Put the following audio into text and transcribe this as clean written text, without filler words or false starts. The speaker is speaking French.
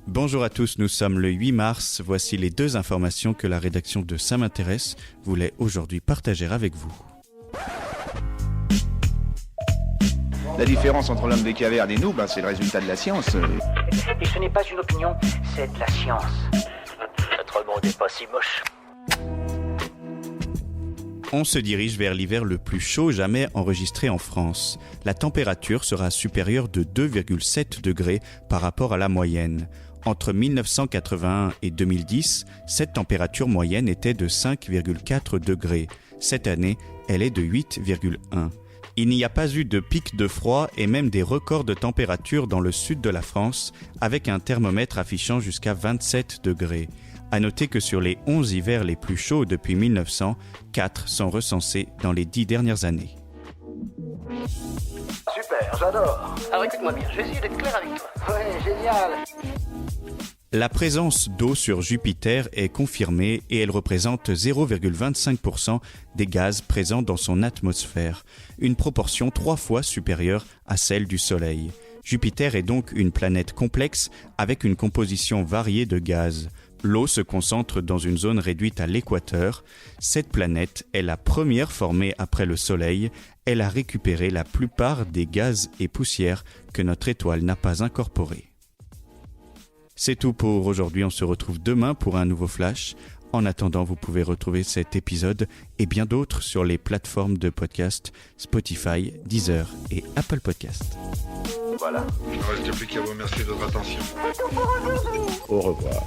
Bonjour à tous, nous sommes le 8 mars. Voici les 2 informations que la rédaction de Ça m'intéresse voulait aujourd'hui partager avec vous. La différence entre l'homme des cavernes et nous, c'est le résultat de la science. Et ce n'est pas une opinion, c'est de la science. Notre monde n'est pas si moche. On se dirige vers l'hiver le plus chaud jamais enregistré en France. La température sera supérieure de 2,7 degrés par rapport à la moyenne. Entre 1981 et 2010, cette température moyenne était de 5,4 degrés. Cette année, elle est de 8,1. Il n'y a pas eu de pic de froid et même des records de température dans le sud de la France, avec un thermomètre affichant jusqu'à 27 degrés. À noter que sur les 11 hivers les plus chauds depuis 1900, 4 sont recensés dans les 10 dernières années. Super, j'adore. Alors écoute-moi bien, je vais essayer d'être clair avec toi. Ouais, génial. La présence d'eau sur Jupiter est confirmée et elle représente 0,25% des gaz présents dans son atmosphère, une proportion 3 fois supérieure à celle du Soleil. Jupiter est donc une planète complexe avec une composition variée de gaz. L'eau se concentre dans une zone réduite à l'équateur. Cette planète est la première formée après le Soleil. Elle a récupéré la plupart des gaz et poussières que notre étoile n'a pas incorporés. C'est tout pour aujourd'hui, on se retrouve demain pour un nouveau flash. En attendant, vous pouvez retrouver cet épisode et bien d'autres sur les plateformes de podcast Spotify, Deezer et Apple Podcast. Voilà. Il ne reste plus qu'à vous remercier de votre attention. Au revoir.